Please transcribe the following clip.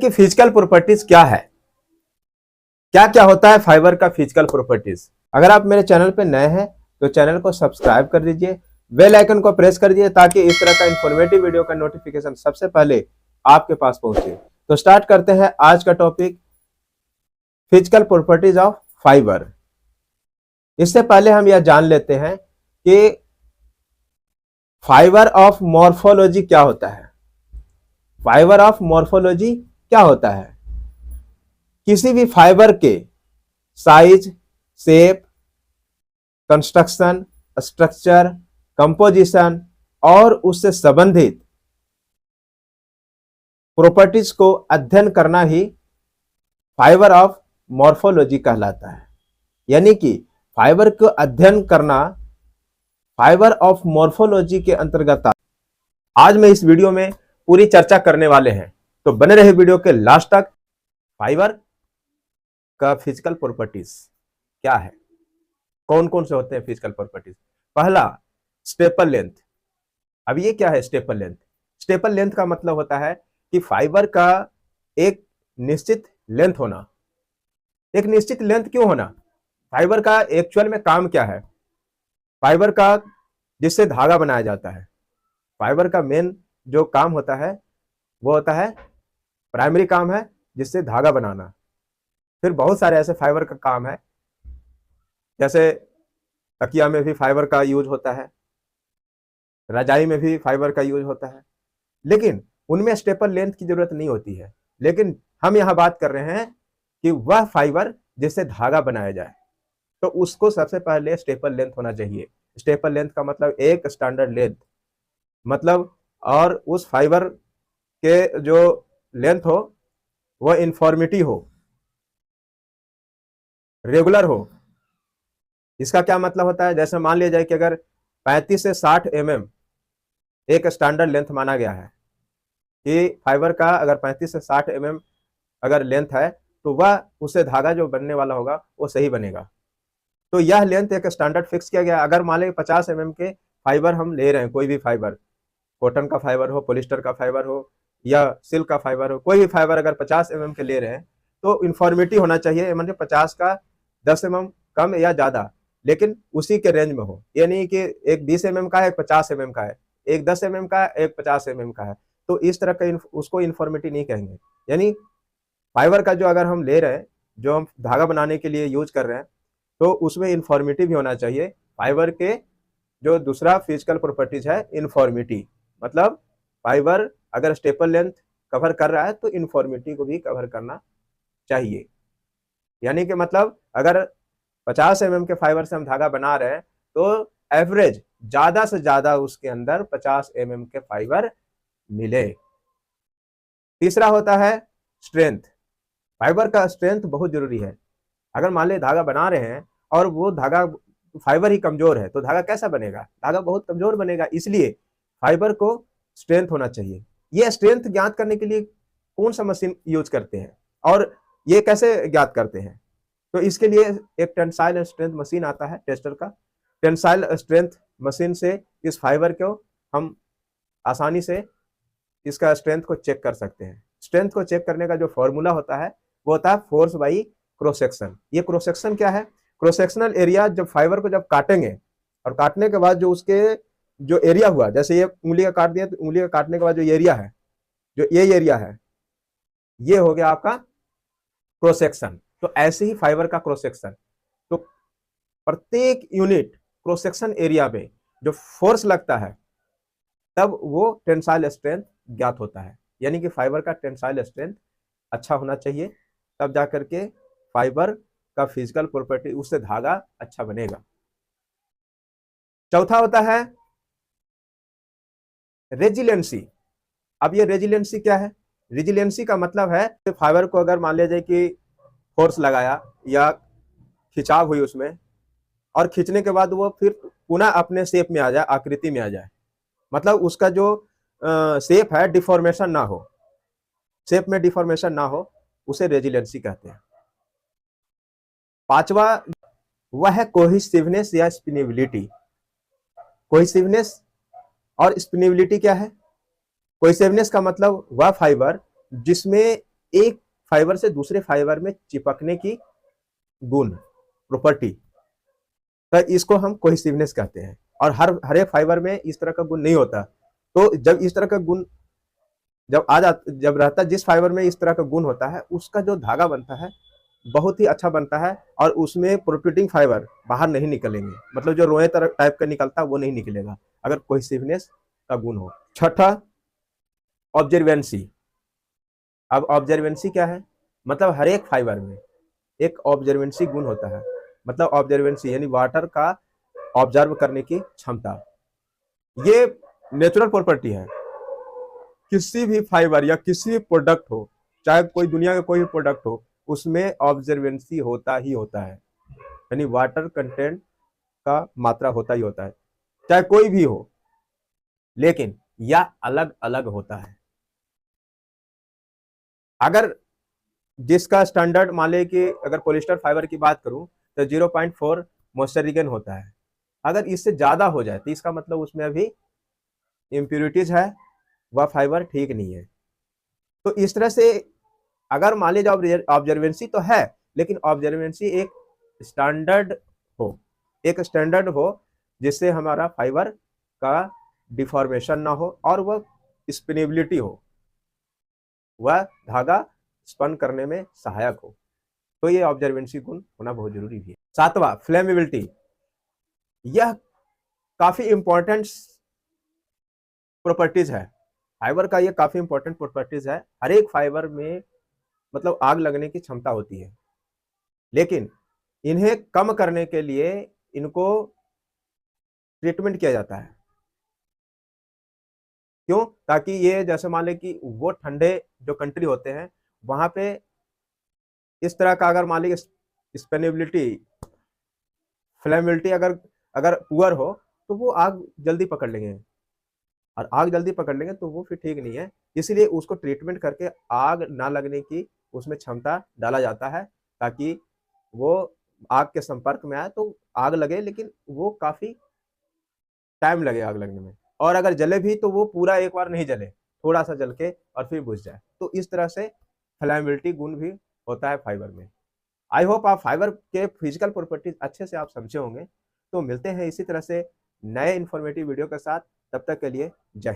की physical properties क्या है, क्या क्या होता है फाइबर का फिजिकल प्रॉपर्टीज। अगर आप मेरे चैनल पे नए हैं तो चैनल को सब्सक्राइब कर दीजिए, बेल आइकन को प्रेस कर दीजिए ताकि इस तरह का इंफॉर्मेटिव वीडियो का नोटिफिकेशन सबसे पहले आपके पास पहुंचे। तो स्टार्ट करते हैं आज का topic, physical properties of fibre. इससे पहले हम यह जान लेते हैं कि फाइबर ऑफ मॉर्फोलॉजी क्या होता है। फाइबर ऑफ मॉर्फोलॉजी क्या होता है? किसी भी फाइबर के size, shape, construction, structure, composition और उससे संबंधित प्रॉपर्टीज को अध्ययन करना ही फाइबर ऑफ मॉर्फोलॉजी कहलाता है। यानी कि फाइबर को अध्ययन करना फाइबर ऑफ मॉर्फोलॉजी के अंतर्गत आज मैं इस वीडियो में पूरी चर्चा करने वाले हैं, तो बने रहे वीडियो के लास्ट तक। फाइबर का फिजिकल प्रॉपर्टीज क्या है, कौन कौन से होते हैं फिजिकल प्रॉपर्टीज। पहला, स्टेपल लेंथ। अब ये क्या है स्टेपल लेंथ? स्टेपल लेंथ का मतलब होता है कि फाइबर का एक निश्चित लेंथ होना। एक निश्चित लेंथ क्यों होना? फाइबर का एक्चुअल में काम क्या है? फाइबर का जिससे धागा बनाया जाता है, फाइबर का मेन जो काम होता है वो होता है, प्राइमरी काम है जिससे धागा बनाना। फिर बहुत सारे ऐसे फाइबर का काम है, जैसे तकिया में भी फाइबर का यूज होता है, रजाई में भी फाइबर का यूज होता है, लेकिन उनमें स्टेपल लेंथ की जरूरत नहीं होती है। लेकिन हम यहाँ बात कर रहे हैं कि वह फाइबर जिससे धागा बनाया जाए, तो उसको सबसे पहले स्टेपल लेंथ होना चाहिए। स्टेपल लेंथ का मतलब एक स्टैंडर्ड लेंथ, मतलब और उस फाइबर के जो लेंथ हो वह यूनिफॉर्मिटी हो, रेगुलर हो। इसका क्या मतलब होता है? जैसे मान लिया जाए कि अगर 35 से 60 mm एक स्टैंडर्ड लेंथ माना गया है कि फाइबर का अगर 35 से 60 mm अगर लेंथ है तो वह उससे धागा जो बनने वाला होगा वो सही बनेगा। तो यह लेंथ एक स्टैंडर्ड फिक्स किया गया। अगर मान लें 50 mm के फाइबर हम ले रहे हैं, कोई भी फाइबर, कॉटन का फाइबर हो, पॉलिस्टर का फाइबर हो या सिल्क का फाइबर हो, कोई भी फाइबर अगर 50 mm के ले रहे हैं तो यूनिफॉर्मिटी होना चाहिए, मतलब 50 का 10 mm कम या ज्यादा, लेकिन उसी के रेंज में हो। ये नहीं कि एक 20 mm का है, एक 50 mm का है, एक 10 mm का है, एक 50 mm का है, तो इस तरह का उसको यूनिफॉर्मिटी नहीं कहेंगे। यानी फाइबर का जो अगर हम ले रहे हैं, जो हम धागा बनाने के लिए यूज कर रहे हैं, तो उसमें यूनिफॉर्मिटी भी होना चाहिए। फाइबर के जो दूसरा फिजिकल प्रॉपर्टीज है यूनिफॉर्मिटी, मतलब फाइबर अगर स्टेपल लेंथ कवर कर रहा है तो यूनिफॉर्मिटी को भी कवर करना चाहिए। यानी कि मतलब अगर 50 mm के फाइबर से हम धागा बना रहे हैं तो एवरेज ज्यादा से ज्यादा उसके अंदर 50 mm के फाइबर मिले। तीसरा होता है स्ट्रेंथ। फाइबर का स्ट्रेंथ बहुत जरूरी है। अगर मान ले धागा बना रहे हैं और वो धागा फाइबर ही कमजोर है तो धागा कैसा बनेगा? धागा बहुत कमजोर बनेगा। इसलिए फाइबर को स्ट्रेंथ होना चाहिए। ये स्ट्रेंथ ज्ञात करने के लिए कौन सा मशीन यूज करते हैं और ये कैसे ज्ञात करते हैं? तो इसके लिए एक टेंसाइल स्ट्रेंथ मशीन आता है, टेस्टर का। टेंसाइल स्ट्रेंथ मशीन से इस फाइबर को हम आसानी से इसका स्ट्रेंथ को चेक कर सकते हैं। स्ट्रेंथ को चेक करने का जो फॉर्मूला होता है वो होता है फोर्स बाई क्रॉस सेक्शन। ये क्रॉस सेक्शन क्या है? क्रॉस सेक्शनल एरिया, जब फाइबर को जब काटेंगे और काटने के बाद जो उसके जो एरिया हुआ, जैसे ये उंगली का काट दिया तो उंगली का काटने के बाद जो एरिया है, जो ये एरिया है, ये हो गया आपका क्रॉस सेक्शन। तो ऐसे ही फाइबर का क्रॉस सेक्शन, तो प्रत्येक यूनिट क्रॉस सेक्शन एरिया पे जो फोर्स लगता है तब वो टेंसाइल स्ट्रेंथ ज्ञात होता है। यानी कि फाइबर का टेंसाइल स्ट्रेंथ अच्छा होना चाहिए, तब जाकर के फाइबर का फिजिकल प्रॉपर्टी, उससे धागा अच्छा बनेगा। चौथा होता है रेजिलेंसी। अब ये रेजिलेंसी क्या है? रेजिलेंसी का मतलब है फाइबर को अगर मान लिया जाए कि फोर्स लगाया या खिंचाव हुई उसमें, और खींचने के बाद वो फिर पुनः अपने शेप में आ जाए, आकृति में आ जाए, मतलब उसका जो शेप है डिफॉर्मेशन ना हो, शेप में डिफॉर्मेशन ना हो, उसे रेजिलेंसी कहते हैं। पांचवा वह है कोहेसिवनेस या स्पिनेबिलिटी। कोहेसिवनेस और स्पिनेबिलिटी क्या है? कोहेसिवनेस का मतलब वह फाइबर जिसमें एक फाइबर से दूसरे फाइबर में चिपकने की गुण, प्रॉपर्टी, तो इसको हम कोहेसिवनेस कहते हैं। और हर एक फाइबर में इस तरह का गुण नहीं होता। तो जब इस तरह का गुण जब रहता है, जिस फाइबर में इस तरह का गुण होता है, उसका जो धागा बनता है बहुत ही अच्छा बनता है, और उसमें प्रोट्रूडिंग फाइबर बाहर नहीं निकलेंगे, मतलब जो रोए तरह टाइप का निकलता है वो नहीं निकलेगा अगर कोहेसिवनेस का गुण हो। छठा, ऑब्जर्वेंसी। अब ऑब्जर्वेंसी क्या है? मतलब हर एक फाइबर में एक ऑब्जर्वेंसी गुण होता है। मतलब ऑब्जर्वेंसी यानी वाटर का ऑब्जर्व करने की क्षमता। ये नेचुरल प्रॉपर्टी है। किसी भी फाइबर या किसी भी प्रोडक्ट हो, चाहे कोई दुनिया का कोई भी प्रोडक्ट हो, उसमें ऑब्जर्वेंसी होता ही होता है, यानी वाटर कंटेंट का मात्रा होता ही होता है, चाहे कोई भी हो, लेकिन यह अलग अलग होता है। अगर जिसका स्टैंडर्ड मान ले कि अगर पॉलिस्टर फाइबर की बात करूं तो 0.4 मॉइस्चर होता है। अगर इससे ज्यादा हो जाए तो इसका मतलब उसमें अभी इम्प्यूरिटीज है, वह फाइबर ठीक नहीं है। तो इस तरह से अगर मान लीजिए ऑब्जर्वेंसी तो है, लेकिन ऑब्जर्वेंसी एक स्टैंडर्ड हो, एक स्टैंडर्ड हो जिससे हमारा फाइबर का डिफॉर्मेशन ना हो और वह स्पिनेबिलिटी हो, वह धागा स्पन करने में सहायक हो। तो ये ऑब्जर्वेंसी गुण होना बहुत जरूरी भी है। सातवां, फ्लेमेबिलिटी। यह काफी इंपॉर्टेंट प्रॉपर्टीज है फाइबर का, ये काफी इंपॉर्टेंट प्रॉपर्टीज है। हर एक फाइबर में मतलब आग लगने की क्षमता होती है, लेकिन इन्हें कम करने के लिए इनको ट्रीटमेंट किया जाता है। क्यों? ताकि ये जैसे मान लें कि वो ठंडे जो कंट्री होते हैं वहां पे इस तरह का अगर मान लीजिए स्पेनेबिलिटी, फ्लेमेबिलिटी अगर अगर पुअर हो तो वो आग जल्दी पकड़ लेंगे, और आग जल्दी पकड़ लेंगे तो वो फिर ठीक नहीं है। इसीलिए उसको ट्रीटमेंट करके आग ना लगने की उसमें क्षमता डाला जाता है, ताकि वो आग के संपर्क में आए तो आग लगे, लेकिन वो काफी टाइम लगे आग लगने में, और अगर जले भी तो वो पूरा एक बार नहीं जले, थोड़ा सा जल के और फिर बुझ जाए। तो इस तरह से फ्लेमेबिलिटी गुण भी होता है फाइबर में। आई होप आप फाइबर के फिजिकल प्रॉपर्टीज अच्छे से आप समझे होंगे। तो मिलते हैं इसी तरह से नए इंफॉर्मेटिव वीडियो के साथ, तब तक के लिए जय हिंद।